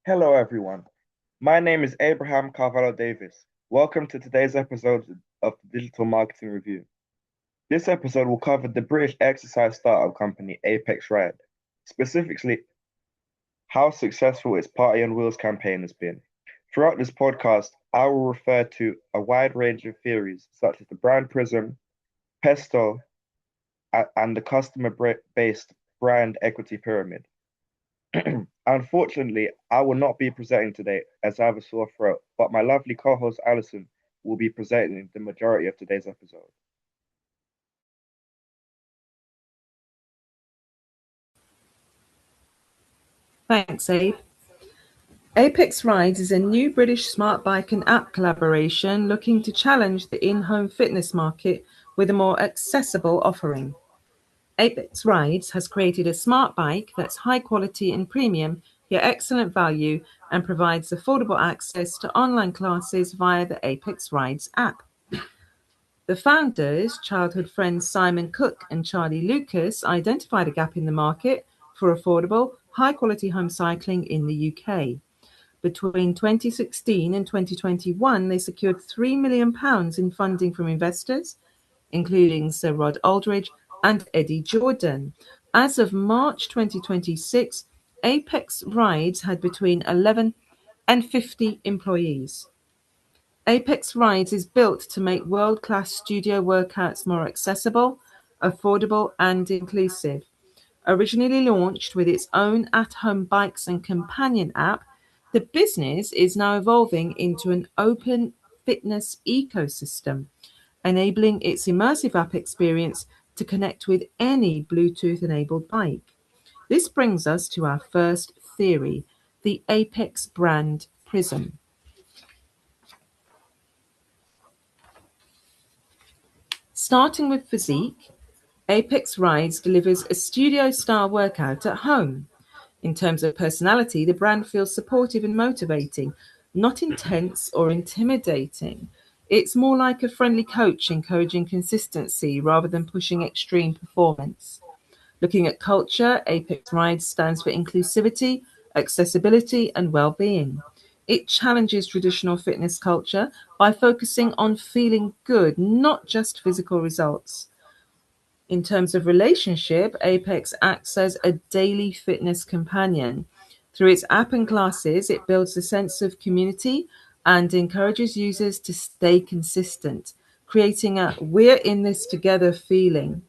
Hello, everyone. My name is Abraham Carvalho-Davis. Welcome to today's episode of the Digital Marketing Review. This episode will cover the British exercise startup company Apex Ride, specifically how successful its Party on Wheels campaign has been. Throughout this podcast, I will refer to a wide range of theories such as the brand prism, pesto, and the customer-based brand equity pyramid. Unfortunately, I will not be presenting today as I have a sore throat, but my lovely co-host Alison will be presenting the majority of today's episode. Thanks, Abe. Apex Rides is a new British smart bike and app collaboration looking to challenge the in-home fitness market with a more accessible offering. Apex Rides has created a smart bike that's high quality and premium, yet excellent value, and provides affordable access to online classes via the Apex Rides app. The founders, childhood friends Simon Cook and Charlie Lucas, identified a gap in the market for affordable, high-quality home cycling in the UK. Between 2016 and 2021, they secured £3 million in funding from investors, including Sir Rod Aldridge and Eddie Jordan. As of March 2026, Apex Rides had between 11 and 50 employees. Apex Rides is built to make world-class studio workouts more accessible, affordable, and inclusive. Originally launched with its own at-home bikes and companion app, the business is now evolving into an open fitness ecosystem, enabling its immersive app experience to connect with any Bluetooth-enabled bike. This brings us to our first theory, the Apex brand prism. Starting with physique, Apex Rides delivers a studio-style workout at home. In terms of personality, the brand feels supportive and motivating, not intense or intimidating. It's more like a friendly coach encouraging consistency rather than pushing extreme performance. Looking at culture, Apex Rides stands for inclusivity, accessibility, and well-being. It challenges traditional fitness culture by focusing on feeling good, not just physical results. In terms of relationship, Apex acts as a daily fitness companion. Through its app and classes, it builds a sense of community and encourages users to stay consistent, creating a we're in this together feeling.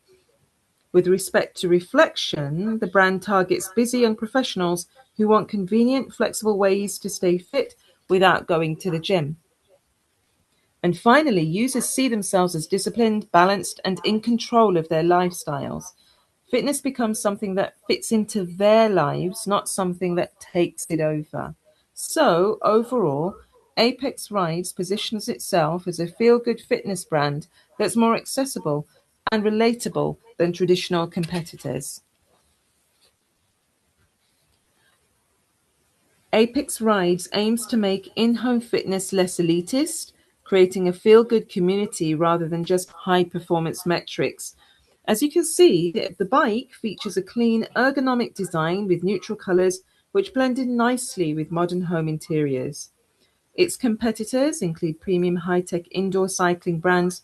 With respect to reflection, the brand targets busy young professionals who want convenient, flexible ways to stay fit without going to the gym. And finally, users see themselves as disciplined, balanced, and in control of their lifestyles. Fitness becomes something that fits into their lives, not something that takes it over. So, overall, Apex Rides positions itself as a feel good fitness brand that's more accessible and relatable than traditional competitors. Apex Rides aims to make in-home fitness less elitist, creating a feel-good community rather than just high-performance metrics. As you can see, the bike features a clean, ergonomic design with neutral colors, which blend in nicely with modern home interiors. Its competitors include premium high-tech indoor cycling brands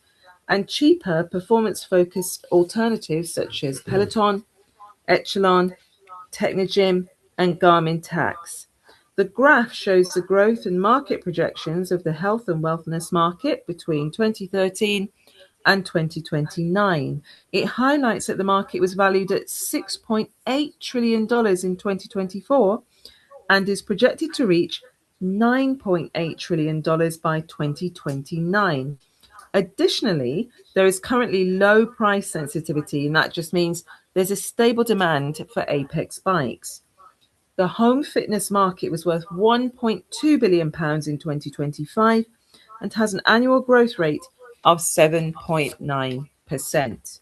and cheaper, performance-focused alternatives such as Peloton, Echelon, Technogym, and Garmin Tax. The graph shows the growth and market projections of the health and wellness market between 2013 and 2029. It highlights that the market was valued at $6.8 trillion in 2024 and is projected to reach $9.8 trillion by 2029. Additionally, there is currently low price sensitivity, and that just means there's a stable demand for Apex bikes. The home fitness market was worth £1.2 billion in 2025 and has an annual growth rate of 7.9%.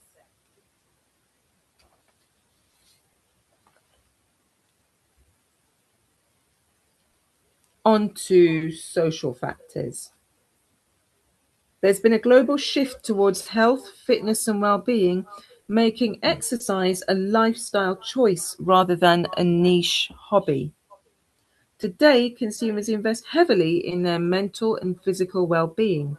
On to social factors. There's been a global shift towards health, fitness, and well-being, making exercise a lifestyle choice rather than a niche hobby. Today, consumers invest heavily in their mental and physical well-being.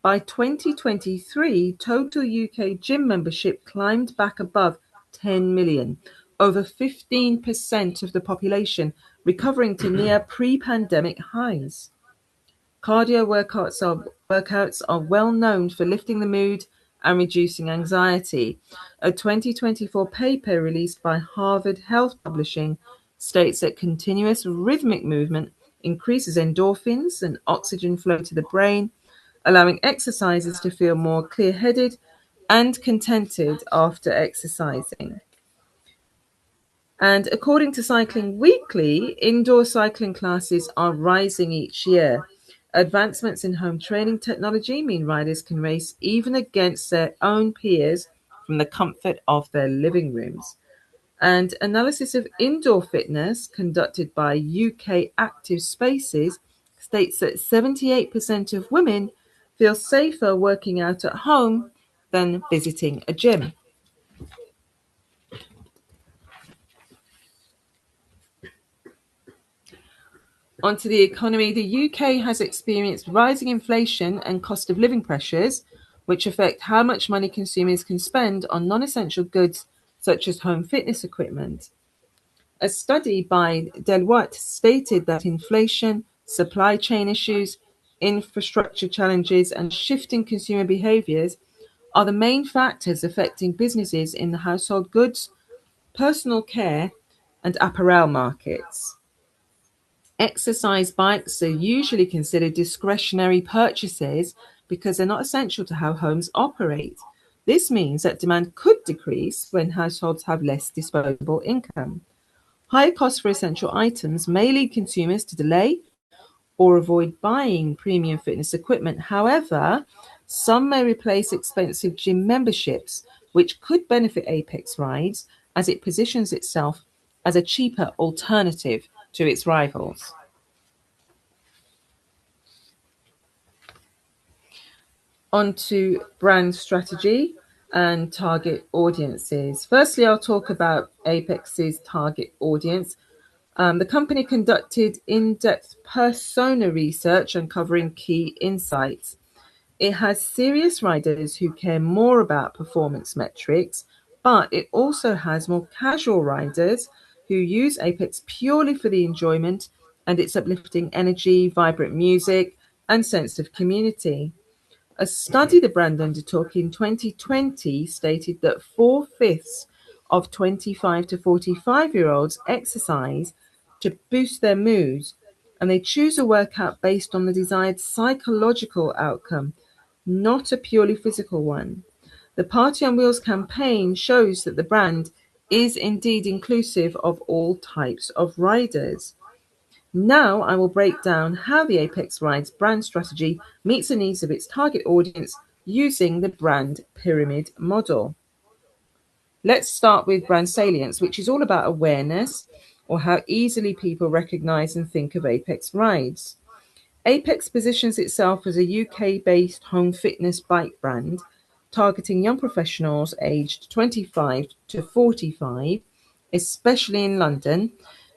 By 2023, total UK gym membership climbed back above 10 million, over 15% of the population, recovering to near pre-pandemic highs. Cardio workouts are well known for lifting the mood and reducing anxiety. A 2024 paper released by Harvard Health Publishing states that continuous rhythmic movement increases endorphins and oxygen flow to the brain, allowing exercisers to feel more clear-headed and contented after exercising. And according to Cycling Weekly, indoor cycling classes are rising each year. Advancements in home training technology mean riders can race even against their own peers from the comfort of their living rooms. And analysis of indoor fitness conducted by UK Active Spaces states that 78% of women feel safer working out at home than visiting a gym. Onto the economy, the UK has experienced rising inflation and cost of living pressures, which affect how much money consumers can spend on non-essential goods such as home fitness equipment. A study by Deloitte stated that inflation, supply chain issues, infrastructure challenges, and shifting consumer behaviours are the main factors affecting businesses in the household goods, personal care, and apparel markets. Exercise bikes are usually considered discretionary purchases because they're not essential to how homes operate. This means that demand could decrease when households have less disposable income. High costs for essential items may lead consumers to delay or avoid buying premium fitness equipment. However, some may replace expensive gym memberships, which could benefit Apex Rides as it positions itself as a cheaper alternative to its rivals. On to brand strategy and target audiences. Firstly, I'll talk about Apex's target audience. The company conducted in-depth persona research uncovering key insights. It has serious riders who care more about performance metrics, but it also has more casual riders who use Apex purely for the enjoyment and its uplifting energy, vibrant music, and sense of community. A study the brand undertook in 2020 stated that 4/5 of 25 to 45-year-olds exercise to boost their moods, and they choose a workout based on the desired psychological outcome, not a purely physical one. The Party on Wheels campaign shows that the brand is indeed inclusive of all types of riders. Now I will break down how the Apex Rides brand strategy meets the needs of its target audience using the brand pyramid model. Let's start with brand salience, which is all about awareness or how easily people recognize and think of Apex Rides. Apex positions itself as a UK-based home fitness bike brand targeting young professionals aged 25 to 45, especially in London.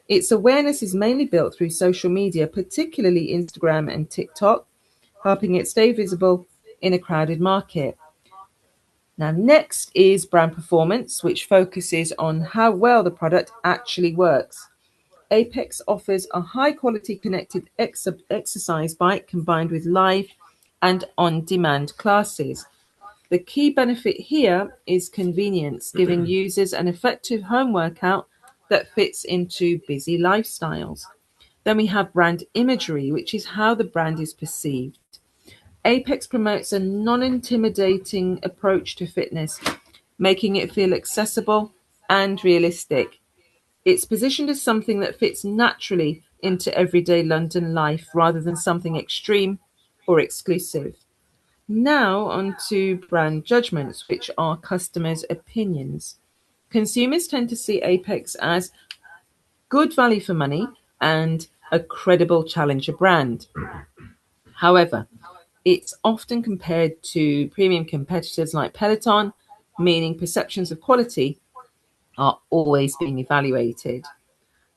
Its awareness is mainly built through social media, particularly Instagram and TikTok, helping it stay visible in a crowded market. Now, next is brand performance, which focuses on how well the product actually works. Apex offers a high-quality connected exercise bike combined with live and on-demand classes. The key benefit here is convenience, giving users an effective home workout that fits into busy lifestyles. Then we have brand imagery, which is how the brand is perceived. Apex promotes a non-intimidating approach to fitness, making it feel accessible and realistic. It's positioned as something that fits naturally into everyday London life rather than something extreme or exclusive. Now on to brand judgments, which are customers' opinions. Consumers tend to see Apex as good value for money and a credible challenger brand. However, it's often compared to premium competitors like Peloton, meaning perceptions of quality are always being evaluated.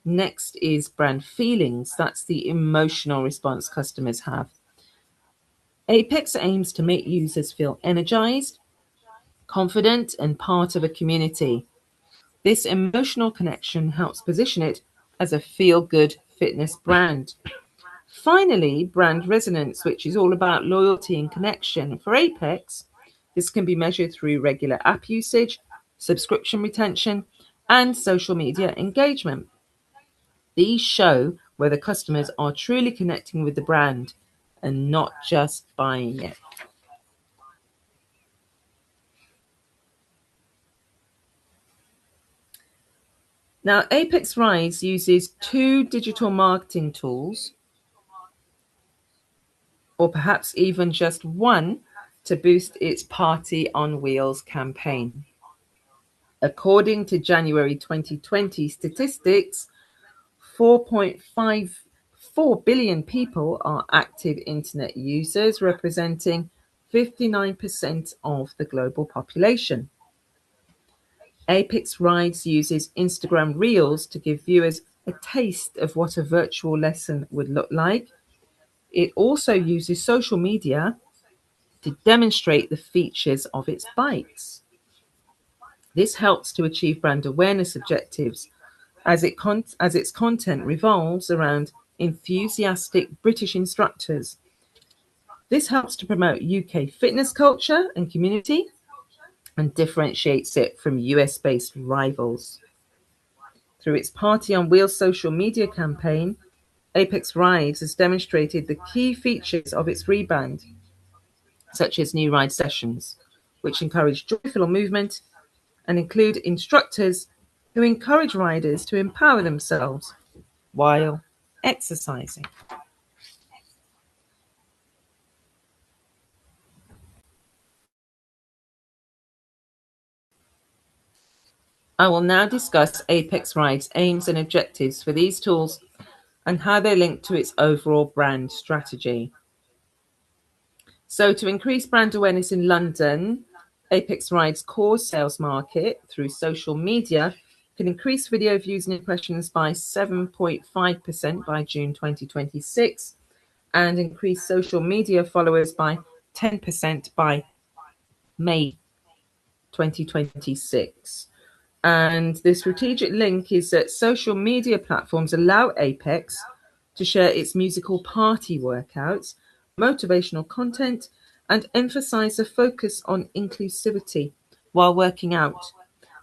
Next is brand feelings. That's the emotional response customers have. Apex aims to make users feel energized, confident, and part of a community. This emotional connection helps position it as a feel-good fitness brand. Finally, brand resonance, which is all about loyalty and connection. For Apex, this can be measured through regular app usage, subscription retention, and social media engagement. These show whether customers are truly connecting with the brand and not just buying it. Now, Apex Rise uses two digital marketing tools, or perhaps even just one, to boost its Party on Wheels campaign. According to January 2020 statistics, 4.54 billion people are active internet users, representing 59% of the global population. Apex Rides uses Instagram Reels to give viewers a taste of what a virtual lesson would look like. It also uses social media to demonstrate the features of its bikes. This helps to achieve brand awareness objectives as its content revolves around enthusiastic British instructors. This helps to promote UK fitness culture and community and differentiates it from US-based rivals. Through its Party on Wheels social media campaign, Apex Rides has demonstrated the key features of its rebrand, such as new ride sessions, which encourage joyful movement and include instructors who encourage riders to empower themselves while exercising. I will now discuss Apex Ride's aims and objectives for these tools and how they link to its overall brand strategy. So, to increase brand awareness in London, Apex Ride's core sales market through social media can increase video views and impressions by 7.5% by June 2026 and increase social media followers by 10% by May 2026. And the strategic link is that social media platforms allow Apex to share its musical party workouts, motivational content, and emphasize a focus on inclusivity while working out.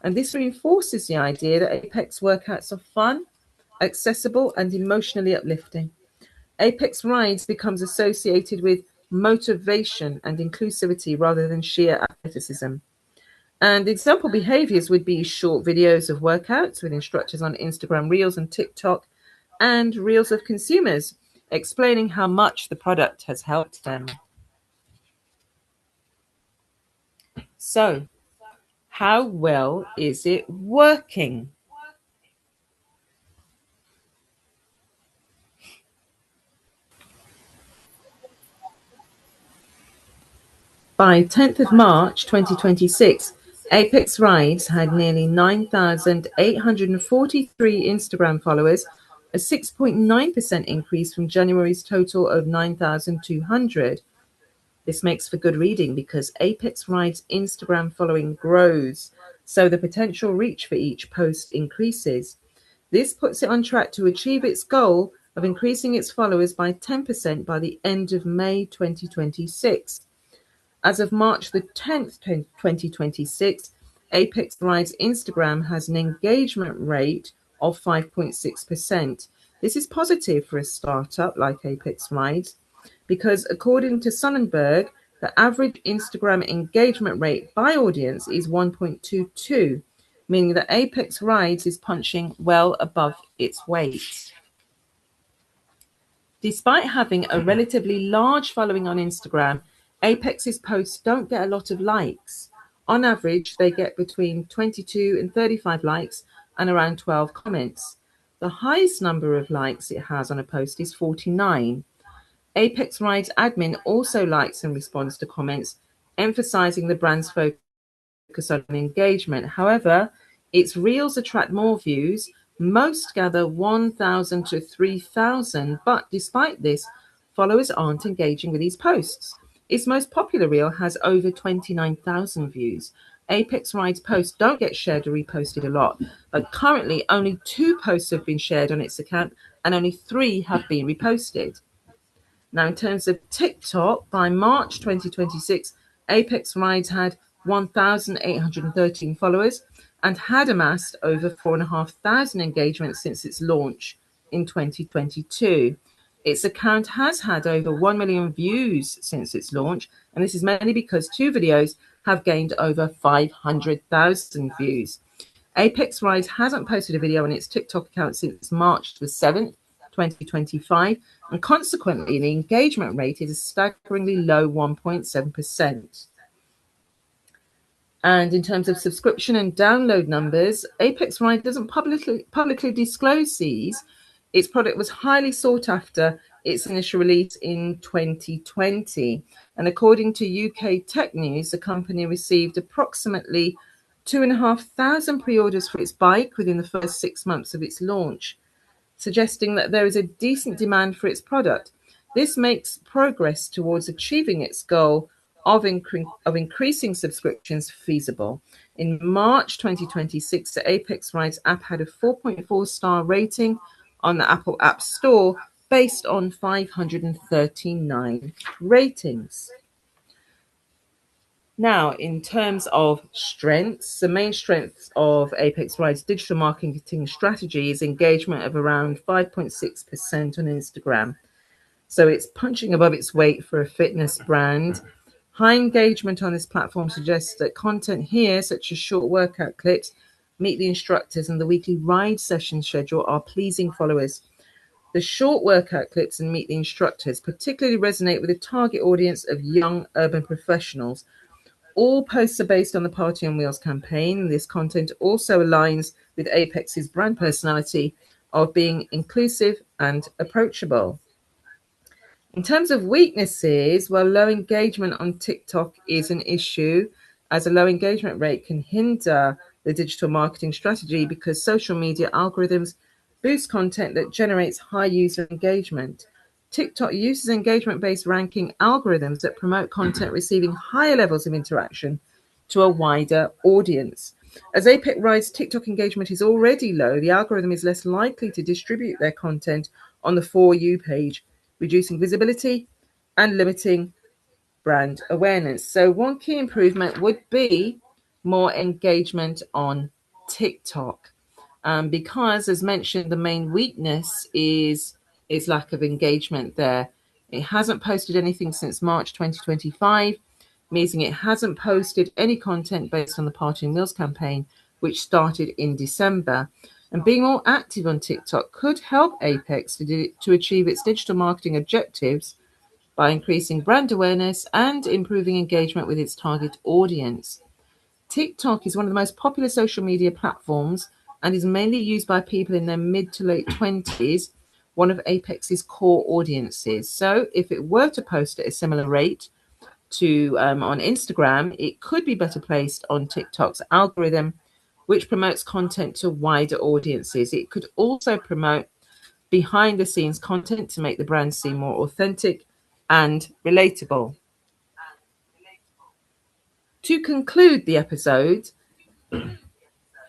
And this reinforces the idea that Apex workouts are fun, accessible, and emotionally uplifting. Apex Rides becomes associated with motivation and inclusivity rather than sheer athleticism. And example behaviors would be short videos of workouts with instructors on Instagram Reels and TikTok, and reels of consumers explaining how much the product has helped them. So, how well is it working? By 10th of March 2026, Apex Rides had nearly 9,843 Instagram followers, a 6.9% increase from January's total of 9,200. This makes for good reading because Apex Rides' Instagram following grows, so the potential reach for each post increases. This puts it on track to achieve its goal of increasing its followers by 10% by the end of May 2026. As of March the 10th, 2026, Apex Rides Instagram has an engagement rate of 5.6%. This is positive for a startup like Apex Rides because, according to Sonnenberg, the average Instagram engagement rate by audience is 1.22, meaning that Apex Rides is punching well above its weight. Despite having a relatively large following on Instagram, Apex's posts don't get a lot of likes. On average, they get between 22 and 35 likes and around 12 comments. The highest number of likes it has on a post is 49. Apex Rides admin also likes and responds to comments, emphasizing the brand's focus on engagement. However, its reels attract more views, Most gather 1,000 to 3,000, but despite this, followers aren't engaging with these posts. Its most popular reel has over 29,000 views. Apex Ride's posts don't get shared or reposted a lot, but currently only 2 posts have been shared on its account and only 3 have been reposted. Now, in terms of TikTok, by March 2026, Apex Rides had 1,813 followers and had amassed over 4,500 engagements since its launch in 2022. Its account has had over 1 million views since its launch, and this is mainly because 2 videos have gained over 500,000 views. Apex Rides hasn't posted a video on its TikTok account since March the 7th, 2025, and consequently, the engagement rate is a staggeringly low 1.7%. And in terms of subscription and download numbers, Apex Ride doesn't publicly disclose these. Its product was highly sought after its initial release in 2020. And according to UK Tech News, the company received approximately 2,500 pre-orders for its bike within the first 6 months of its launch, suggesting that there is a decent demand for its product. This makes progress towards achieving its goal of increasing subscriptions feasible. In March 2026, the Apex Rides app had a 4.4-star rating on the Apple App Store based on 539 ratings. Now, in terms of strengths, the main strengths of Apex Ride's digital marketing strategy is engagement of around 5.6% on Instagram. So it's punching above its weight for a fitness brand. High engagement on this platform suggests that content here, such as short workout clips, meet the instructors, and the weekly ride session schedule are pleasing followers. The short workout clips and meet the instructors particularly resonate with the target audience of young urban professionals. All posts are based on the Party on Wheels campaign. This content also aligns with Apex's brand personality of being inclusive and approachable. In terms of weaknesses, well, low engagement on TikTok is an issue, as a low engagement rate can hinder the digital marketing strategy because social media algorithms boost content that generates high user engagement. TikTok uses engagement-based ranking algorithms that promote content receiving higher levels of interaction to a wider audience. As Apex Ride's TikTok engagement is already low, the algorithm is less likely to distribute their content on the For You page, reducing visibility and limiting brand awareness. So one key improvement would be more engagement on TikTok, because, as mentioned, the main weakness is lack of engagement there. It hasn't posted anything since March 2025, meaning it hasn't posted any content based on the Party on Wheels campaign, which started in December. And being more active on TikTok could help Apex to achieve its digital marketing objectives by increasing brand awareness and improving engagement with its target audience. TikTok is one of the most popular social media platforms and is mainly used by people in their mid to late 20s, one of Apex's core audiences. So if it were to post at a similar rate to on Instagram, it could be better placed on TikTok's algorithm, which promotes content to wider audiences. It could also promote behind the scenes content to make the brand seem more authentic and relatable. To conclude the episode,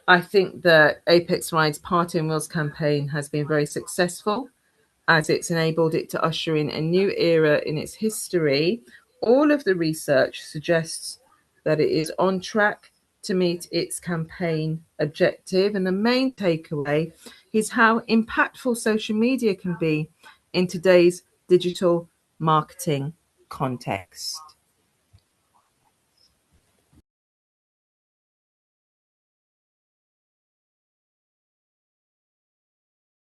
I think that Apex Ride's Party on Wheels campaign has been very successful, as it's enabled it to usher in a new era in its history. All of the research suggests that it is on track to meet its campaign objective. And the main takeaway is how impactful social media can be in today's digital marketing context.